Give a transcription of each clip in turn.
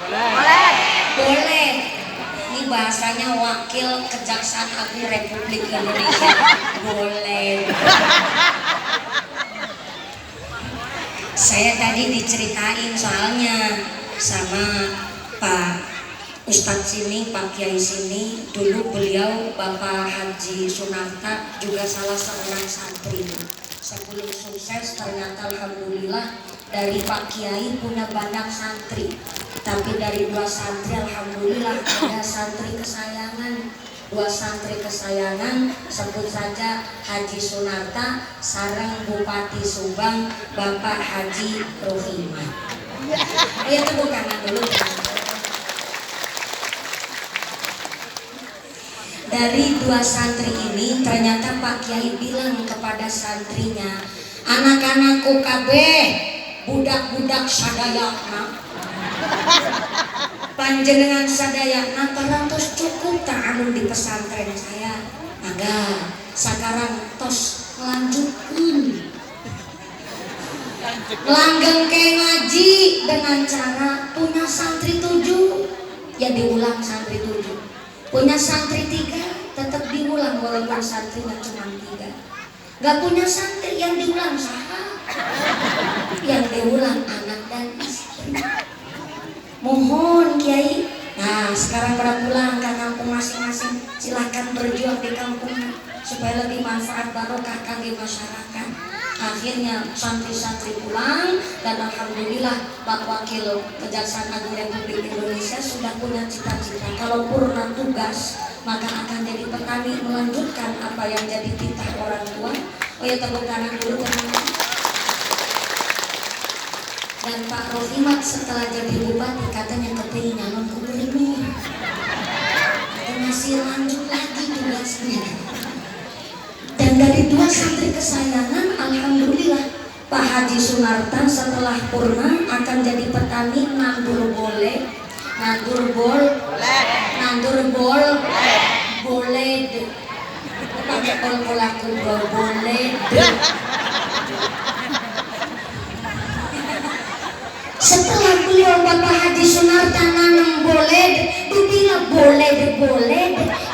Boleh. Boleh. Ini bahasanya Wakil Kejaksaan Agung Republik Indonesia. Boleh. Saya tadi diceritain soalnya sama Pak Ustadz sini, Pak Kiai sini, dulu beliau Bapak Haji Sunarta juga salah seorang santri. Sebelum sukses ternyata alhamdulillah dari Pak Kiai punya banyak santri, tapi dari dua santri alhamdulillah ada santri kesayangan. Dua santri kesayangan sebut saja Haji Sunarta sareng Bupati Subang Bapak Haji Rohimah. Ayo tepuk tangan dulu. Dari dua santri ini ternyata Pak Kiai bilang kepada santrinya, anak-anakku kabeh budak-budak sadayana, panjenengan sadayana terantos cukup tak anu di pesantren saya, mangga sekarang tos lanjutkan langgeng ke ngaji dengan cara punya santri 7 ya diulang santri 7, punya santri 3 tetap diulang walaupun santrinya cuma 3, gak punya santri yang diulang saha, yang diulang anak dan istri. Mohon Kiai, nah sekarang pada pulang ke kampung masing-masing, silahkan berjuang di kampung supaya lebih manfaat barokah kangge masyarakat. Akhirnya santri-santri pulang dan alhamdulillah Pak Wakil Kejaksaan Agung Republik Indonesia sudah punya cita-cita kalau purna tugas maka akan jadi petani melanjutkan apa yang jadi titah orang tua. Oh ya, tepuk tangan dulu teman-teman. Dan Pak Rohimat setelah jadi bupati katanya kepingin nyalon gubernur, masih lanjut lagi tugasnya. Dan dari dua santri kesayangan alhamdulillah Pak Haji Sunarta setelah purna akan jadi petani nandur boleh, nandur bol, nandur bol, boleh pakai kol-kolaku boleh. Setelah beliau Bapak Haji Sunarta nanam boleh, dibilang boleh,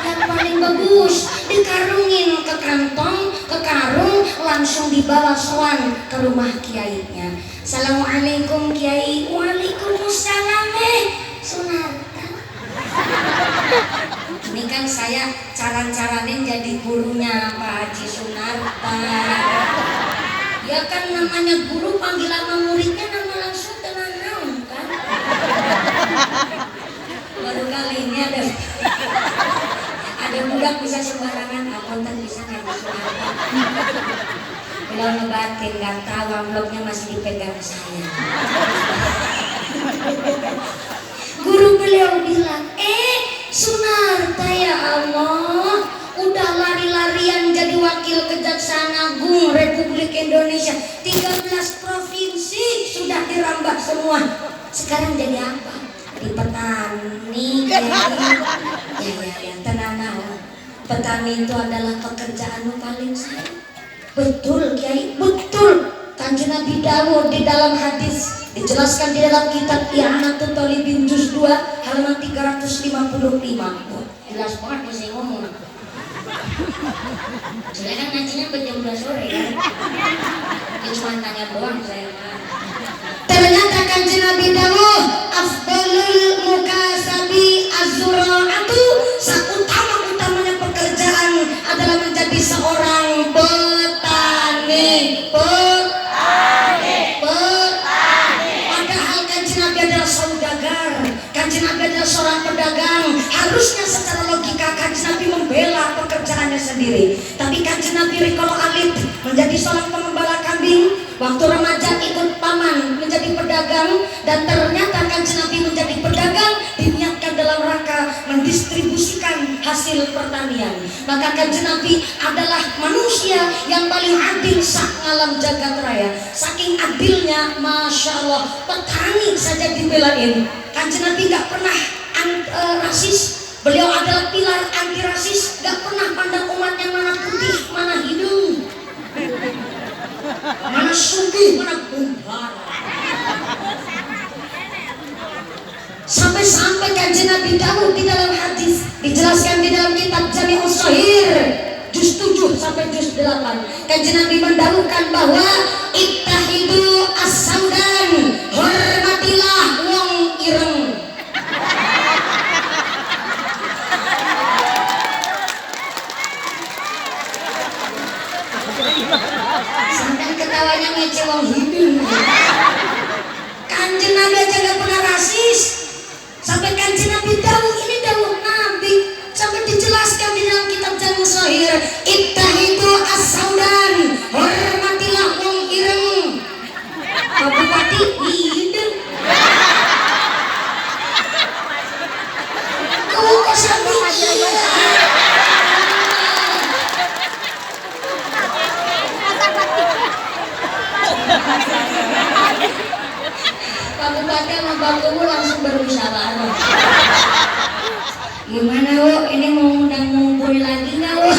yang paling bagus dikarungin ke kantong, ke karung, langsung dibawa sowan ke rumah kiainya. Assalamualaikum Kiai. Waalaikumsalam Sunarta. Ini kan saya caran-caranin jadi gurunya Pak Haji Sunarta. Ya kan namanya guru panggil sama muridnya nama langsung tenang kan. Baru kali ini ada budak bisa sembarangan, apunten bisa nggak Sunarta. Beliau ngebatin nggak tahu amplopnya masih dipegang saya. Guru beliau bilang, Sunarta ya Allah, udah lari-larian jadi wakil Kejaksaan Agung Republik Indonesia, 13 provinsi sudah dirambah semua. Sekarang jadi apa? Di petani. Ya, tenang. Petani itu adalah pekerjaan paling sayang. Betul Kiai, betul. Kanjeng Nabi Dawud di dalam hadis dijelaskan di dalam kitab I'anatul Talibin juz 2 halaman 355. Jelas banget masih ngomong. Saya kan ngajinya jam 2 sore kan. Dia cuma tanya doang saya. Ternyata Kanjeng Nabi Dawud afdalul mukasabi az-zura'atu, seutama-utamanya pekerjaan adalah menjadi seorang petani. Padahal Kanjeng Nabi adalah saudagar, Kanjeng Nabi adalah seorang pedagang. Harusnya secara logika Kanjeng Nabi membela pekerjaannya sendiri, tapi Kanjeng Nabi rikolo alit menjadi seorang pengembala kambing. Waktu remaja ikut paman menjadi pedagang, dan ternyata Kanjeng Nabi menjadi pedagang diniatkan dalam rangka mendistribusikan hasil pertanian. Maka Kanjeng Nabi adalah manusia yang paling adil sak ngalam jagat raya. Saking adilnya, masya Allah, petani saja dibelain. Kanjeng Nabi gak pernah rasis. Beliau adalah pilar anti rasis, gak pernah pandang umatnya mana putih, mana hidung, mana sugih, mana gumpar. Nabi Dawud di dalam hadis dijelaskan di dalam kitab Jami'us Shahih juz 7 sampai juz 8. Kanjeng Nabi mendawuhkan bahwa ittahidu as-saudan, hormatilah wong ireng. Sampai ketawanya ngece wong hidung. Kanjeng Nabi aja gak pernah rasis. Sampai kanjeng Nabi dawuh, ini dawuh Nabi sampai dijelaskan di dalam kitab Jami'us Shahih, ittahidu as-saudan, hormatilah wong ireng. Pak Bupati hidung. Kok sampai iya? Pak Bupati sama Bang Kumu langsung bermusyawarah. Gimana wo? Ini mau undang ngumpul lagi nggak wo?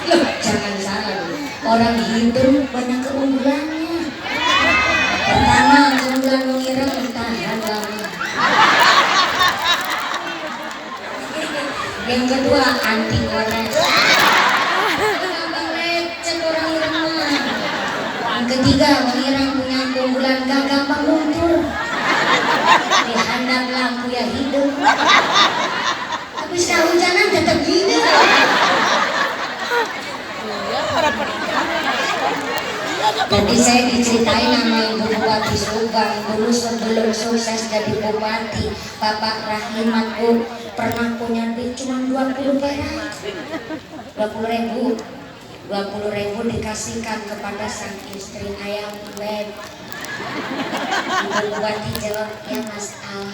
Loh, jangan salah loh. Orang hidup banyak keunggulannya. Pertama, keunggulan mengira tahan lama. Yang kedua, anti gores. Yang ketiga, mengirang punya keunggulan gak gampang luntur. Dihadap lampu ya hidup. Tapi setelah hujanan tetap hidup. Jadi saya diceritain sama Ibu Bupati Subang dulu sebelum sukses jadi bupati, Bapak Rahimatku pernah punya duit cuma 20 perak, 20.000 dikasihkan kepada sang istri ayam web. Ibu Bupati jawab, ya Mas Al.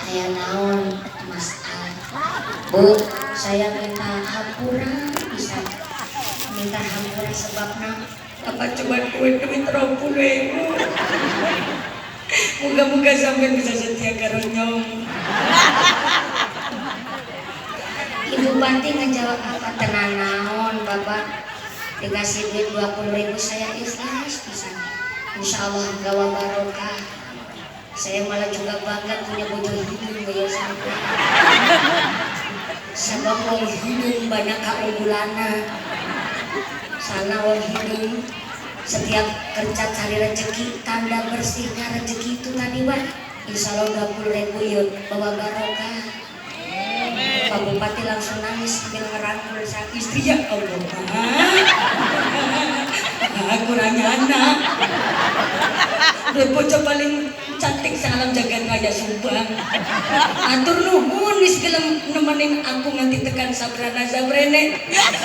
Ayah naon Mas Al. Bu, saya minta hampura, bisa minta hampura sebabnya Bapak coba duit 30.000. Moga-moga sampai bisa setia karo nyong. Ibu Bupati ngejawab apa? Tenang naon Bapak, dikasih duit 20.000 saya ikhlas pisan. Insya Allah gawa barokah. Saya malah juga bangga punya bojo hidung gaya sampai. Sebab wong hidung banyak keunggulanna. Sana wong hidung setiap kerja cari rezeki, tanda bersihnya rezeki itu tadi Pak. Insya Allah 20.000 yuk bawa barokah. Pak Bupati langsung nangis sambil ngerangkul sang istri, ya Allah kurangnya anak. Bojo paling cantik salam jagat raya Subang. Atur nuhun wis gelem nemenin aku nganti tekan sabrana sabrene.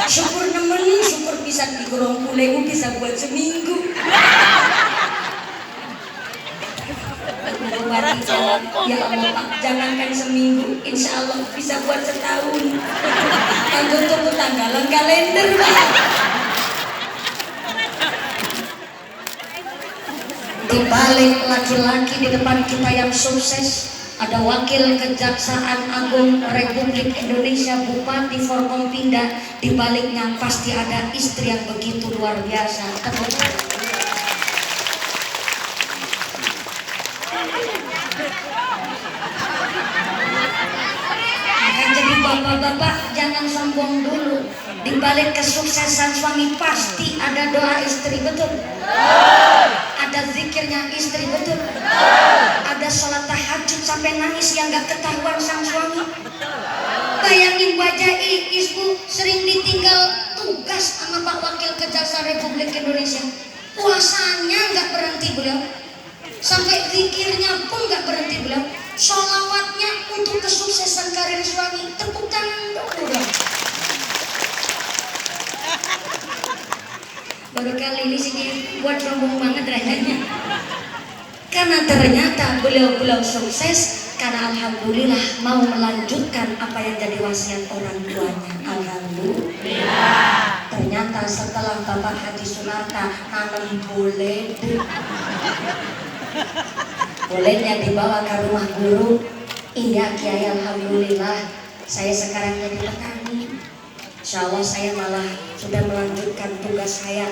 Syukur nemen, syukur pisan di 20.000 bisa buat seminggu. Ya Allah Pak, jangankan seminggu, insya Allah bisa buat setahun. Tunggu tunggu tanggalan kalender Pak. Di balik laki-laki di depan kita yang sukses, ada Wakil Kejaksaan Agung Republik Indonesia, Bupati Forkompinda. Di baliknya pasti ada istri yang begitu luar biasa. Jadi bapak-bapak jangan sombong dulu. Di balik kesuksesan suami pasti ada doa istri, betul? Ada zikirnya istri, betul? Ada sholat tahajud sampai nangis yang gak ketahuan sang suami. Bayangin wajah ibu sering ditinggal tugas sama Pak Wakil Kejaksaan Republik Indonesia. Puasanya gak berhenti beliau, sampai zikirnya pun gak berhenti beliau. Sholawatnya untuk kesuksesan karir suami. Tepuk tangan dulu dong. Baru kali ini sih buat sombong banget rasanya. Karena ternyata beliau sukses karena alhamdulillah mau melanjutkan apa yang jadi wasiat orang tuanya. Alhamdulillah. Ternyata setelah Bapak Haji Sunarta nanam bolehnya dibawa ke rumah guru. Iya Kiai, alhamdulillah saya sekarang jadi petani. Insya Allah saya malah sudah melanjutkan tugas saya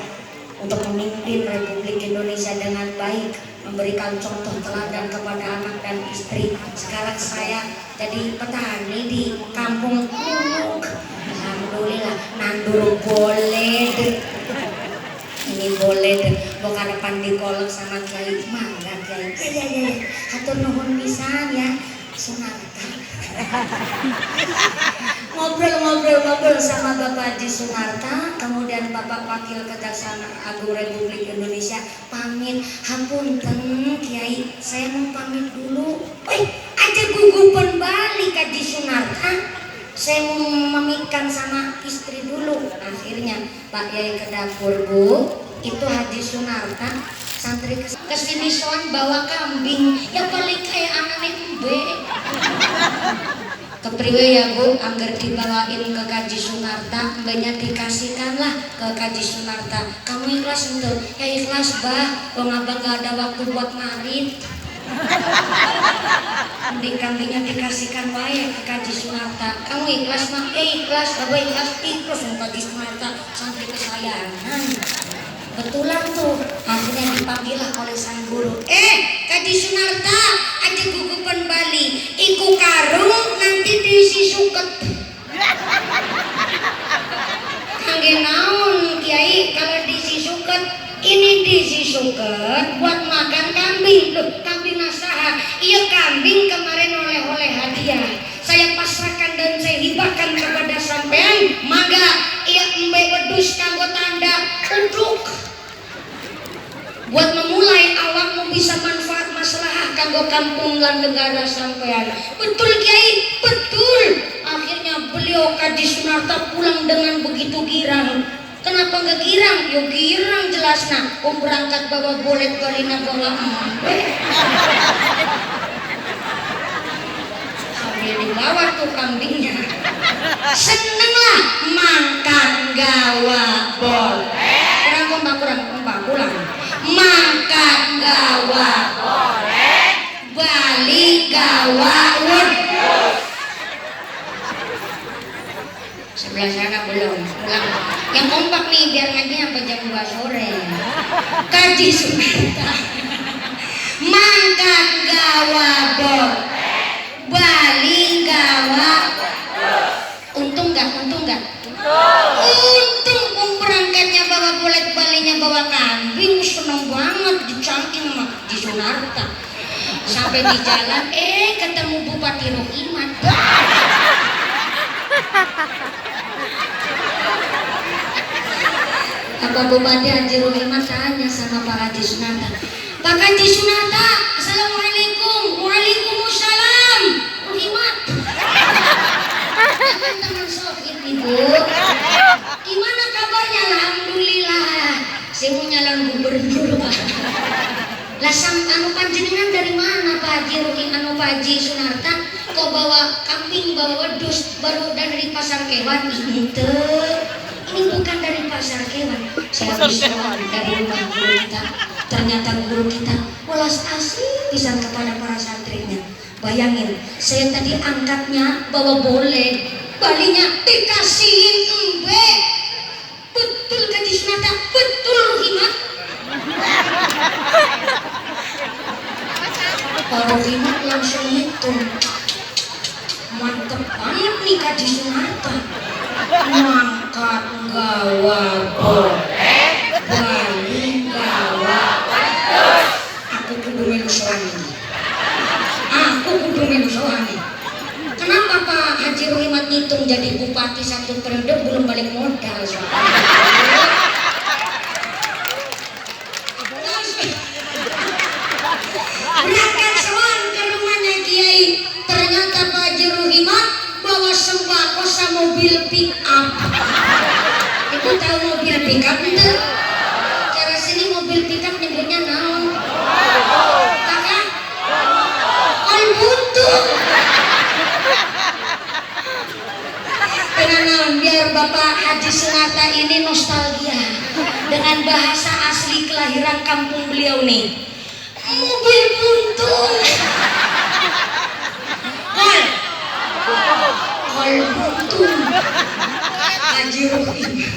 untuk memimpin Republik Indonesia dengan baik, memberikan contoh teladan kepada anak dan istri. Sekarang saya jadi petani di kampung Kuluk. Alhamdulillah, nandur boleh deh. Ini boleh deh, bukan depan dikolok sama Kiai mangga Kiai. Iya. Hatur nuhun pisan ya, Sunarta. Ngobrol sama Bapak Haji Sunarta, kemudian Bapak Wakil Kejaksaan Agung Republik Indonesia pamit. Hapunten Kiai, saya mau pamit dulu. Aja gugupan balik Haji Sunarta. Saya mau memikan sama istri dulu. Akhirnya Pak Yai ke dapur, Bu. Itu Haji Sunarta santri kesini soan bawa kambing. Ya paling kayak anaknya embe. Kepriwe ya Bu, anggar dibawain ke Haji Sunarta, mbaknya dikasihkanlah ke Haji Sunarta. Kamu ikhlas untuk? Ya ikhlas bah, wong abang gak ada waktu buat marit. Mending kambingnya dikasihkan wae ke Haji Sunarta. Kamu ikhlas mah? Ikhlas, abah ikhlas untuk Haji Sunarta, santri kesayangan. Betulan tuh, akhirnya dipanggillah oleh sang guru. Haji Sunarta, aja gugupan Bali, iku karung nanti diisi suket. Kangge naon Kiai kalau diisi suket? Ini diisi suket buat makan kambing. Loh, kambing nasaha? Iya kambing kemarin oleh-oleh hadiah. Saya pasrahkan dan saya hibahkan kepada sampean. Mangga, iya embe wedus kanggo tanda uduk. Buat memulai awakmu bisa manfaat masalah kanggo kampung lan negara sampean. Betul Kiai, betul. Akhirnya beliau Haji Sunarta pulang dengan begitu girang. Kenapa nggak girang? Yo girang jelasna. Berangkat bawa bolet balina bawa embe. Sambil dibawa tuh kambingnya. Seneng lah makan gawa boleh. Kurang pulang. Makan gawa boleh, balik gawa wedus. Sebelah sana belum pulang. Yang kompak nih biar ngaji sampai jam 2 sore. Haji Sunarta. Makan gawa boleh, balik gawa wedus. Untung nggak? Untung berangkatnya bawa bolet balinya bawa kambing, seneng banget dicangking sama Haji Sunarta. Sampai di jalan ketemu Bupati Rohimat. Bapak Bupati Haji Rohimat tanya sama Pak Haji Sunarta, Pak Haji Sunarta, Assalamualaikum. Waalaikumsalam Rohimat. Teman Sofit Ibu, gimana kabarnya? Alhamdulillah. Saya mau nyalon gubernur Pak. Lah anu panjenengan dari mana Pak Haji Pak Haji Sunarta? Kok bawa kambing, bawa wedus baru dari pasar kewan? Ini bukan dari pasar kewan. Saya bisa dari rumah guru kita. Ternyata guru kita welas asih pisan kepada para santrinya. Bayangin, saya tadi angkatnya bawa bolet, balinya dikasihin embe. Betul Haji Sunarta, betul Rohimat. Pak Rohimat langsung hitung. Mantep banget nih Haji Sunarta. Mangkat gawa boleh, balik gawa wedus. Aku kudu melu sowan ini. Kenapa Pak Haji Rohimat ngitung jadi bupati 1 periode belum balik modal soalnya. Berangkat soal ke rumahnya Kiai, ternyata Pak Haji Rohimat bawa sembako sama mobil pick up. Ibu tahu mobil pick up itu? Cara sini mobil pick up nyebutnya naon? Kakak? Butuh. Dengan naon biar Bapak Haji Sunarta ini nostalgia dengan bahasa asli kelahiran kampung beliau nih. Mobil buntung. Kol buntung. Haji Rohimat.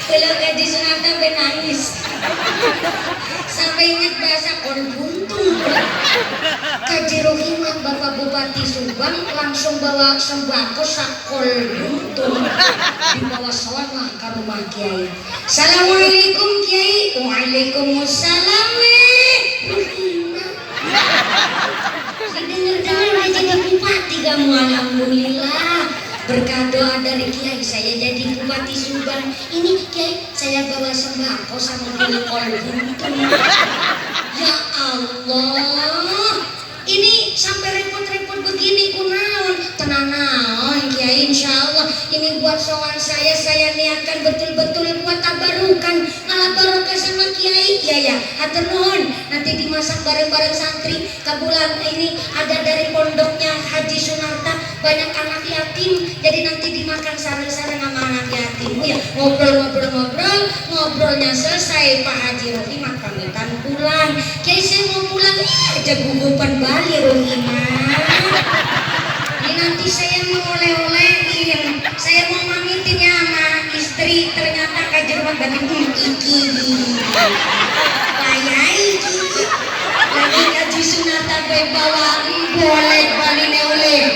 Kalau Kaji Sunarta nangis sampai ingat bahasa kol buntung. Kaji Rohimat Bapak Bupati Subang langsung bawa sembako sakol buntung dibawa selama ke rumah Kiai. Assalamualaikum Kiai. Waalaikumsalam. Rohimat dengar-dengar udah jadi bupati kamu, alhamdulillah. Berkat doa dari Kiai saya jadi bupati Subang. Ini Kiai saya bawa sembako sama kol buntung. Ya Allah, ini sampai repot-repot begini kunaon. Tenang naon Kiai, insyaallah ini buat sowan saya niatkan betul-betul buat tabarukan malah barokah sama Kiai. Ya hatur nuhun, nanti dimasak bareng-bareng santri. Bulan ini ada dari pondoknya Haji Sunarta banyak anak yatim, jadi nanti dimakan sareng-sareng sama anak yatim. Ya ngobrolnya selesai Pak Haji Rohimat pamitan pulang. Kiai saya mau pulang aja gugupan Bali Rohimat. Ini nanti saya mau oleh-olehin, saya mau pamitin ya sama istri, ternyata kajerwan batin iki payai lagi Haji Sunarta bawa boleh Bali oleh.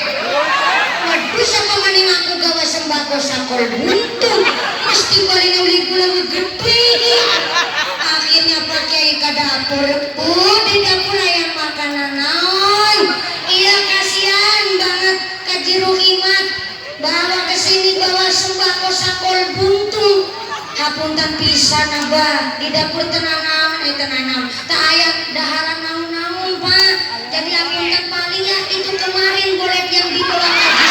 Waduh sama maning aku gawa sembako sakol buntung mesti Bali oleh gula gede. Akhirnya Pak Kiai ke dapur. Di dapur ayam makanan naon. Iya kasihan banget Kaji Rohimat bawa kesini bawa sembako sakol buntung. Hapunten pisan abah di dapur tenang tak aya daharan naon-naon Pak. Jadi hapunten paling ya itu kemarin boleh yang dibawa Haji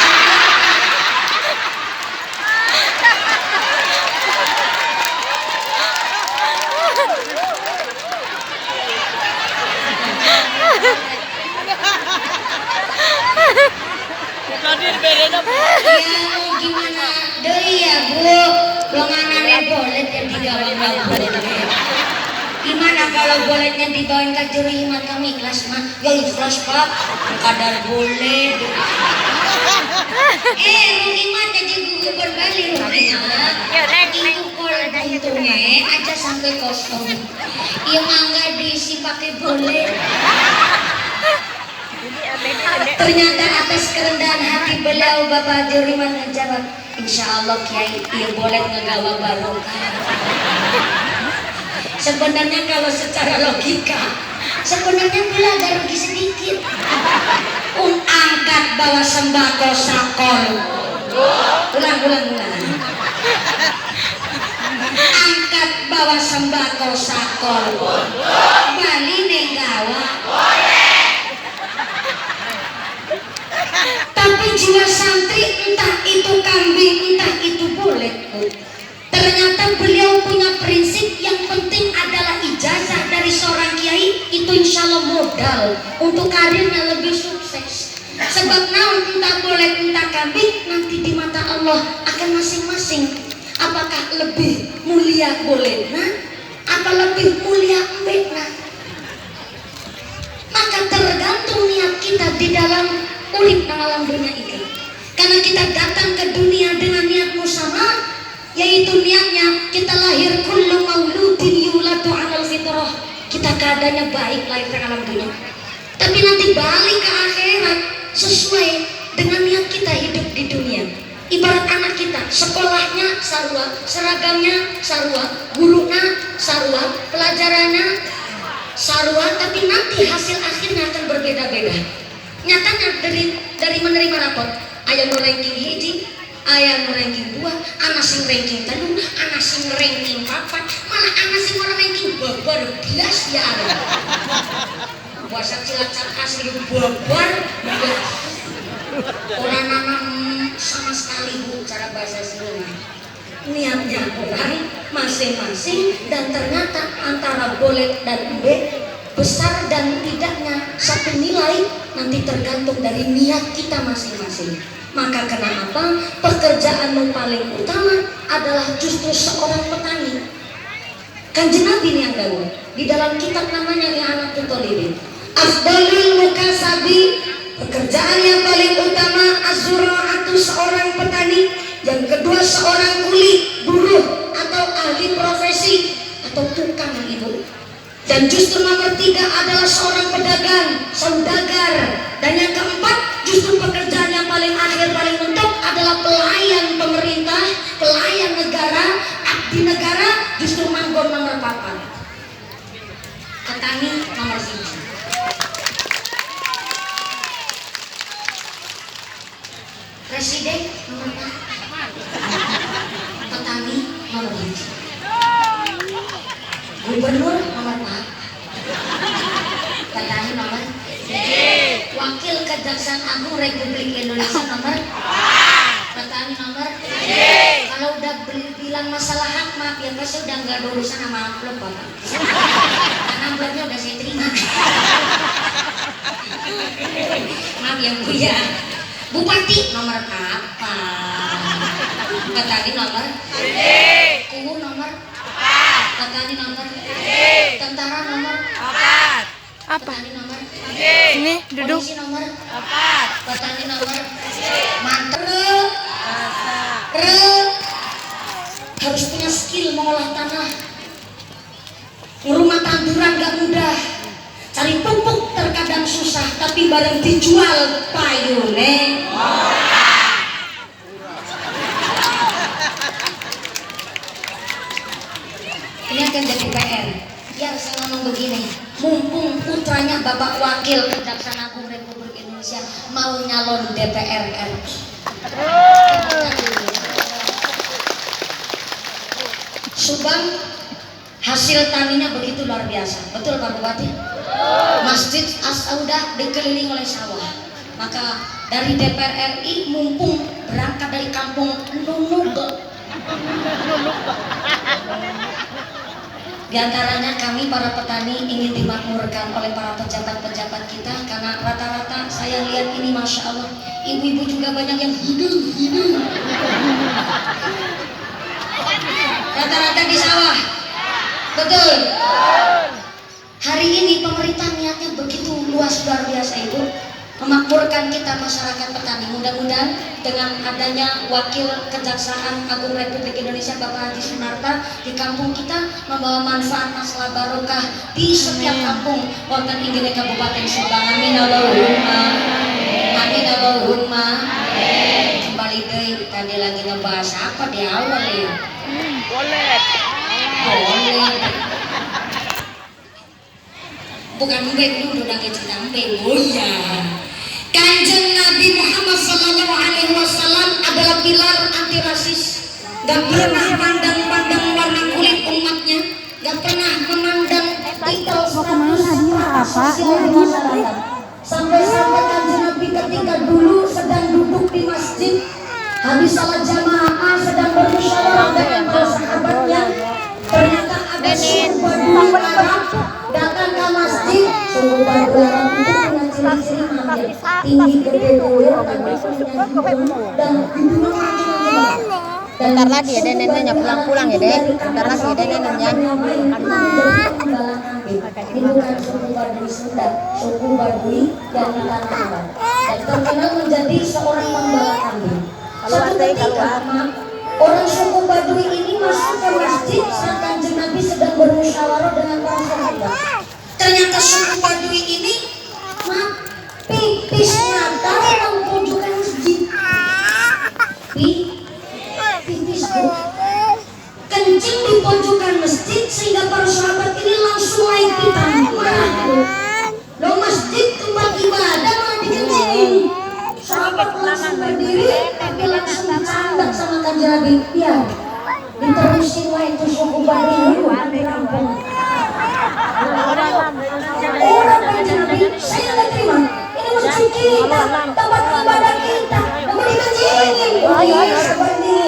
ya mau gimana deh ya Bu, longanannya boleh yang digawa boleh. Gimana kalau bolehnya dibawain ke Rohimat kami ikhlas mah? Ya ikhlas Pak, kadar boleh. Rohimat jadi gugur Bali Rohimat. Itu kol buntungnya aja sampai kosong. Iya mangga diisi pakai boleh. Ternyata atas kerendahan hati beliau Bapak Haji Rohimat menjawab, insya Allah Kiai ia boleh ngegawa barokah. Sebenarnya kalau secara logika sebenarnya beliau agak rugi sedikit. Angkat bawa sembako sakol. Ulang. Angkat bawa sembako sakol. Bali negawa. Tapi jiwa santri entah itu kambing entah itu boleh. Ternyata beliau punya prinsip yang penting adalah ijazah dari seorang kiai itu insya Allah modal untuk karirnya lebih sukses. Sebab naon entah boleh entah kambing nanti di mata Allah akan masing-masing. Apakah lebih mulia bolehna apa lebih mulia embekna? Maka tergantung niat kita di dalam urip nang alam dunia ini. Karena kita datang ke dunia dengan niat musama, yaitu niatnya kita lahir kullu mauludin yuladu 'alal fitrah. Kita keadaannya baik lahir ke alam dunia. Tapi nanti balik ke akhirat sesuai dengan niat kita hidup di dunia. Ibarat anak kita, sekolahnya sarua, seragamnya sarua, gurunya sarua, pelajarannya sarua, tapi nanti hasil akhirnya akan berbeda-beda. Nyatanya dari menerima rapot, ayam ranking hiji, ayam ranking 2, anak sing ranking 3, anak sing ranking 4, malah anak sing orang ranking babar belas ya ada. Puasa Cilacap asli babar, orang anak sama sekali Bu cara bahasa Sunda. Niatnya orang masing-masing dan ternyata antara boleh dan B besar dan tidaknya satu nilai nanti tergantung dari niat kita masing-masing. Maka kenapa pekerjaan yang paling utama adalah justru seorang petani. Kanjeng Nabi ini yang dahulu di dalam kitab namanya I'anatul Thalibin. Afdalul mukasabi, pekerjaan yang paling utama azura'atu seorang petani, yang kedua seorang kuli buruh atau ahli multi profesi atau tukang ibu. Dan justru nomor 3 adalah seorang pedagang, saudagar. Dan yang keempat, justru pekerjaan yang paling akhir, paling mentok adalah pelayan pemerintah, pelayan negara, abdi negara, justru manggon nomor 4. Petani nomor 1. Presiden nomor 4. Petani nomor 1. Gubernur nomor 4. Petani nomor 1. Wakil Kejaksaan Agung Republik Indonesia nomor 4. Petani nomor 1. Kalau udah bilang masalah hak, maaf ya, saya udah nggak ada urusan sama amplop Bapak. Karena amplopnya udah saya terima. Maaf ya Bu ya. Bupati nomor apa? Petani nomor 1. Kuwu nomor 4. Petani nomor 1. Tentara nomor 4. Apa? Petani nomor 1. Ini duduk. Polisi nomor 4. Petani nomor 1. Mantap. Harus punya skill mengolah tanah. Rumah tanduran gak mudah. Cari pupuk terkadang susah, tapi bareng dijual payune. Ini akan jadi PR. Ya, saya ngomong begini, mumpung putranya Bapak Wakil Kejaksaan Agung Republik Indonesia mau nyalon DPR RI. Subang hasil taninya begitu luar biasa, betul Pak Bupati? Masjid As-Saudah dikelilingi oleh sawah. Maka dari DPR RI mumpung berangkat dari kampung Nunug, di antaranya kami para petani ingin dimakmurkan oleh para pejabat-pejabat kita, karena rata-rata saya lihat ini Masya Allah, ibu-ibu juga banyak yang hidup. Rata-rata di sawah, betul? Hari ini pemerintah niatnya begitu luas luar biasa Ibu, memakmurkan kita masyarakat petani. Mudah-mudahan dengan adanya Wakil Kejaksaan Agung Republik Indonesia Bapak Haji Sunarta di kampung kita membawa manfaat masalah barokah di setiap kampung wonten ing Kabupaten Subang. Amin Allahumma. Amin Allahumma. Kembali deh, tadi lagi ngebahas apa di awal ya? Boleh. Bukan mbek dulu udah cerita mbek. Oh iya. Kanjeng Nabi Muhammad Sallallahu Alaihi Wasallam adalah pilar anti rasis. Gak pernah pandang-pandang warna kulit umatnya, gak pernah memandang titel status sosial di masyarakat. Sampai-sampai Kanjeng Nabi ketika dulu sedang duduk di masjid, habis salat jamaah sedang bermusyawarah dengan para sahabatnya, ternyata ada suku Badui Arab datang ke masjid. Suku Badui Arab itu punya ciri-ciri mahir, tinggi, gede, kuil, tapi punya hidung dan hidungnya macam-macam. Bentar lagi ya neneknya pulang-pulang ya deh. Bentar lagi ya neneknya. Ini bukan suku Badui Sunda, suku Badui dari tanah Arab, dan terkenal menjadi seorang pembala kambing. Satu ketika orang suku Badui ini masuk ke masjid saat Kanjeng Nabi sedang bermusyawarah dengan para sahabat. Ternyata suku Badui ini pipisnya dalam pojokan masjid. Pipis kencing di pojokan masjid sehingga para sahabat ini langsung naik pitam. Lo masjid tempat ibadah malah dikencingin. Sahabat langsung berdiri tapi langsung dicandak sama Kanjeng Nabi. Ya, diterusin wae itu suku Badui di kampung. Orang Kanjeng Nabi, saya nggak terima. Ini masjid kita, tempat ibadah kita, mau dikencingin. Iya, seperti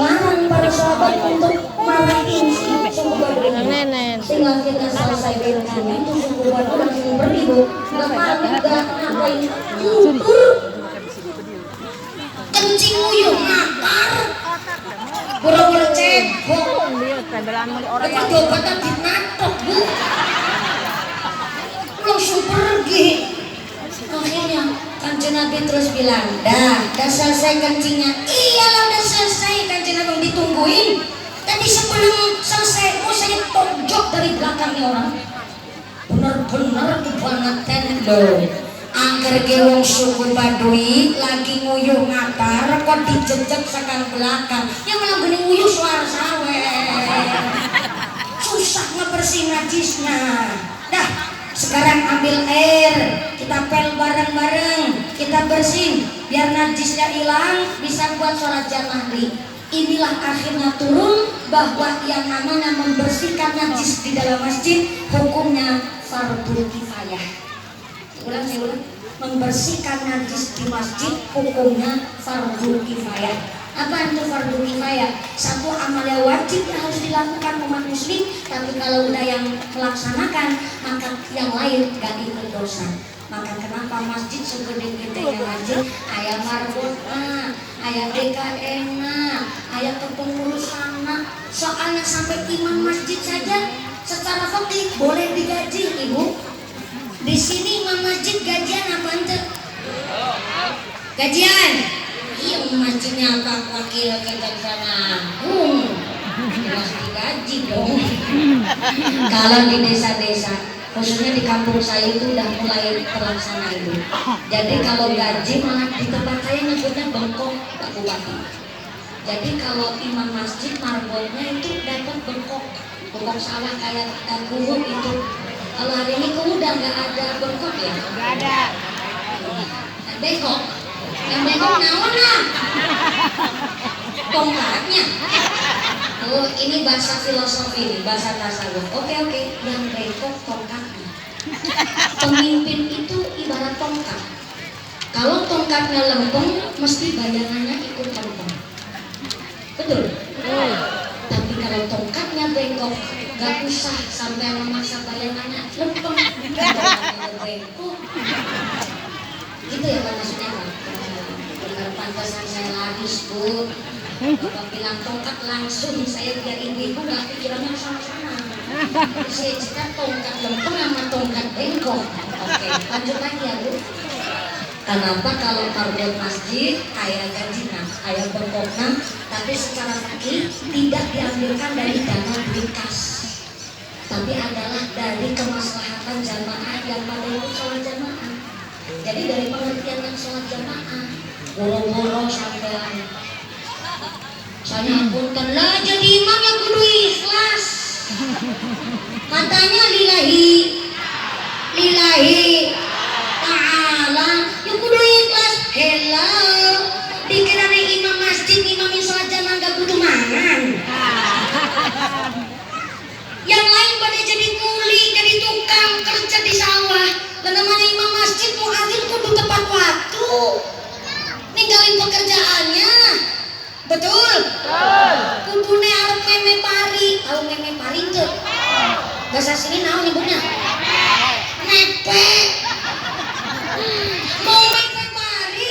larang para sahabat untuk marahin suku Badui sehingga kita selesai dari sini itu suku Badui langsung beribu, nggak panik, nggak ngapain, nyukur kencing uyuh ngakar pura-pura cebok lepas diobatnya dinatok Bu. langsung pergi. Akhirnya Kanjeng Nabi terus bilang, dah selesai kencingnya. Iyalah udah selesai, Kanjeng Nabi ditungguin. Tadi sebelum selesai, saya tonjok dari belakangnya orang. Bener-bener kebangetan loh. Angker gewong suku Baduy lagi nguyuh ngatar kok dijejek sekang belakang. Ya malah gini nguyuh suara sawe. Susah ngebersih najisnya. Dah, sekarang ambil air, kita pel bareng-bareng, kita bersin biar najisnya hilang, bisa buat sholat jamaah. Inilah akhirnya turun bahwa yang namanya membersihkan najis di dalam masjid hukumnya fardu kifayah. Saya ulang. Membersihkan najis di masjid hukumnya fardu kifayah. Apa itu fardu kifayah? Satu amal yang wajib yang harus dilakukan umat muslim, tapi kalau udah yang melaksanakan maka yang lain gak ikut dosa. Maka kenapa masjid segede-gede yang wajib? Ayah marbotna, ayah DKN, ayah kepengurusan. Soalnya sampai imam masjid saja secara fikih boleh digaji, Ibu. Di sini imam masjid gajian apa ente? Gajian? Iya, masjidnya apa wakil kejaksaan agung? Jelas digaji dong. Kalau di desa-desa, khususnya di kampung saya itu udah mulai terlaksana itu. Jadi kalau gaji malah di tempat saya nyebutnya bengkok, Pak Bupati. Jadi kalau imam masjid marbotnya itu dapat bengkok sawah kayak kuhuk itu. Kalau hari ini kamu udah nggak ada bengkok ya? Nggak ada. Bengkok. Yang bengkok naon lah? Tongkatnya. Oh, ini bahasa filosofi nih, bahasa tasawuf. Oke. Yang bengkok tongkatnya. Pemimpin itu ibarat tongkat. Kalau tongkatnya lempeng, mesti bayangannya ikut lempeng. Betul? Tapi kalau tongkatnya bengkok, gak usah sampai memaksa bayangannya lempeng. Bengkok. Gitu ya Pak maksudnya Pak? Benar pantasan saya habis Bu. Bapak bilang tongkat langsung, saya biar ibu-ibu gak pikirannya sama-sama. Saya cerita tongkat lempeng sama tongkat bengkok. Oke, lanjut lagi ya Bu. Kenapa kalau target masjid ayah gajinya, ayah bengkoknya, tapi secara fikih tidak diambilkan dari dana duit kas, tapi adalah dari kemaslahatan jamaah yang pada itu sholat jamaah. Jadi dari pengertian yang sholat jamaah, boro-boro sampean. Saya ampunkan lah jadi imam yang kudu ikhlas. Katanya lillahi ta'ala yang kudu ikhlas. Hello, dikira imam masjid, imam yang sholat jamaah gak kudu mangan. Yang lain pada jadi kuli, jadi tukang kerja di sawah. Dan namanya imam masjid muadzin kudu tepat waktu, ninggalin pekerjaannya. Betul? Kudune arep meme pari. Tahu meme pari tuh? Bahasa sini naon nyebutnya? Nepe. Mau meme pari,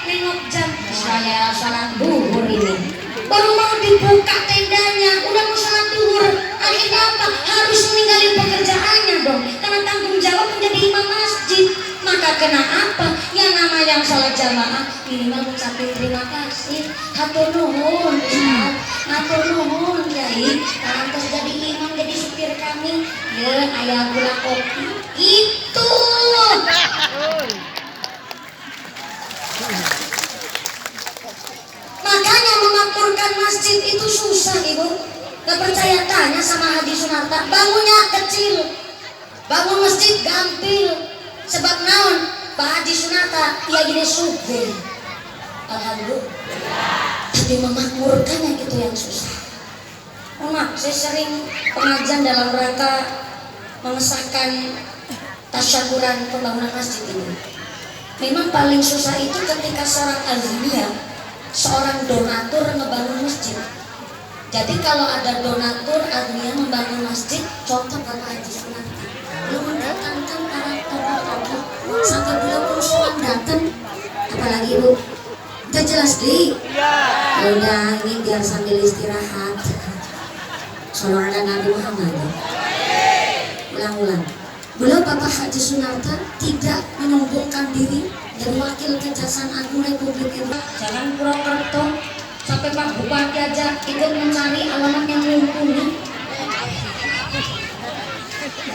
nengok jam. Saya salat duhur ini. Baru mau dibuka tendanya, udah mau salat duhur. Akhirnya apa? Harus meninggalin pekerjaannya dong. Karena tanggung jawab menjadi imam masjid. Maka kena apa? Yang nama yang sholat jamaah minimal mengucapkan terima kasih. Hatur nuhun Ustaz, hatur nuhun Kiai. Lantas jadi imam, jadi supir kami. Ya, ayah gula kopi. Itu. Makanya memakmurkan masjid itu susah, Ibu. Gak percaya tanya sama Haji Sunarta. Bangunnya kecil, bangun masjid gampil. Sebab naon Pak Haji Sunarta ia gini sugih. Alhamdulillah. Tapi memakmurkannya gitu yang susah. Maaf, saya sering pengajian dalam rangka mengesahkan tasyakuran pembangunan masjid ini. Memang paling susah itu ketika seorang azmiyah, seorang donatur ngebangun masjid. Jadi kalau ada donatur azmiyah membangun masjid, contoh Bapak Haji Sunarta, lu mendatangkan para tokoh-tokoh sampai bulan Rasulullah datang, apalagi Bu, udah jelas di, udah ini biar sambil istirahat. Salawat Nabi Muhammad. Ulang-ulang. Beliau Bapak Haji Sunarta tidak menyombongkan diri dan Wakil Kejaksaan Agung Republik Indonesia. Jangan Purwokerto sampai Pak Bupati aja ikut mencari alamat yang mumpuni.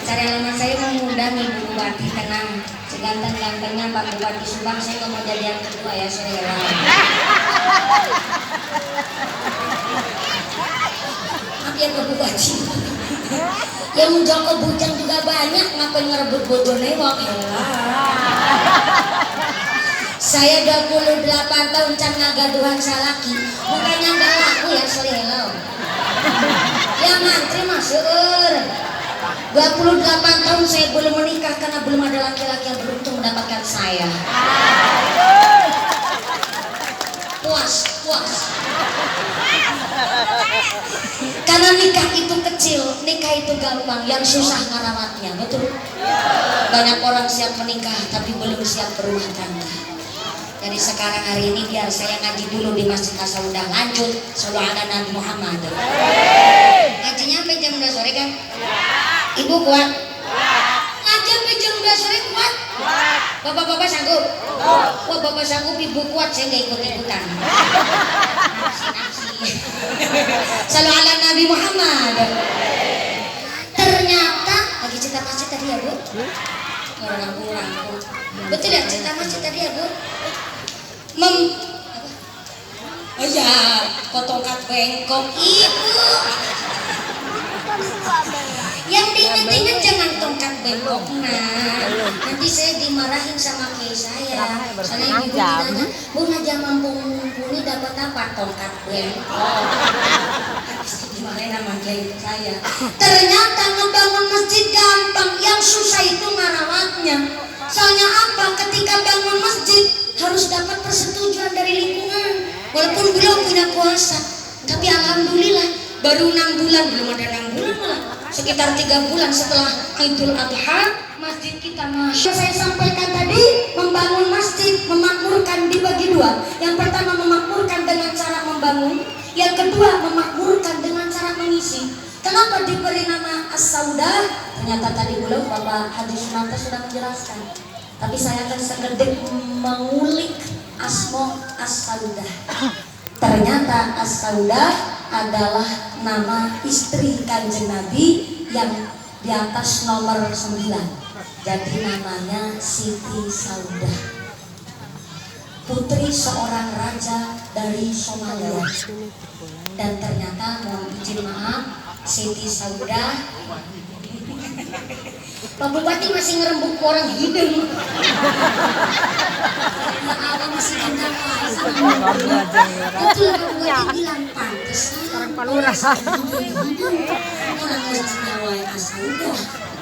Cari alamat saya mau ngundang Ibu Bupati, tenang. Seganteng-gantengnya Pak Bupati Subang saya nggak mau jadi yang kedua ya, saya rela. Maaf ya Pak Bupati. Yang Joko Bujang juga banyak, ngapain ngerebut bodoh newok. Saya 28 tahun can ngagaduhan salaki, bukannya nggak laku ya selelo. Ya mantri masuk. 28 tahun saya belum menikah karena belum ada laki-laki yang beruntung mendapatkan saya. Puas. Karena nikah itu kecil, nikah itu gampang, yang susah ngarawatnya, betul? Banyak orang siap menikah tapi belum siap berumah tangga. Jadi sekarang hari ini biar saya ngaji dulu di Masjid Asaudah, lanjut sallallahu ala Nabi Muhammad. Ngajinya sampai jam 2 sore kan? Ibu kuat? Ngaji sampai jam 2 sore kuat? Bapak-bapak sanggup? Wah bapak sanggup, ibu kuat, saya nggak ikut-ikutan. Sallallahu ala Nabi Muhammad. Ternyata lagi cerita masjid tadi ya Bu? Rangkul. Betul ya cerita masjid tadi ya Bu? Oh ya, kotongkat bengkok ibu. Yang diinget-inget jangan tongkat bengkok nanti saya dimarahin sama kiai saya. Soalnya ibu ditanya, Bu ngajak mampu mumpuni dapat apa? Tongkat bengkok. Dimarahin sama kiai saya. Ternyata ngebangun masjid gampang, yang susah itu ngarawatnya. Soalnya apa? Ketika bangun masjid harus dapat persetujuan dari lingkungan. Walaupun beliau punya kuasa, tapi alhamdulillah baru 6 bulan, belum ada 6 bulan malah. Sekitar 3 bulan setelah Idul Adha, masjid kita masya. Saya sampaikan tadi, membangun masjid, memakmurkan dibagi dua. Yang pertama memakmurkan dengan cara membangun, yang kedua memakmurkan dengan cara mengisi. Kenapa diberi nama As-Saudah? Ternyata tadi belum Bapak Haji Sunarta sudah menjelaskan. Tapi saya akan sekedip mengulik asmo As-Saudah. Ternyata As-Saudah adalah nama istri Kanjeng Nabi yang di atas nomor 9. Jadi namanya Siti Saudah, putri seorang raja dari Somalia. Dan ternyata mohon izin maaf, Siti Saudah, Pak Bupati masih ngerembuk orang hidung. Apa masih kenal itu Pak Bupati bilang pantes orang Palura. Orang masjidnya Asaudah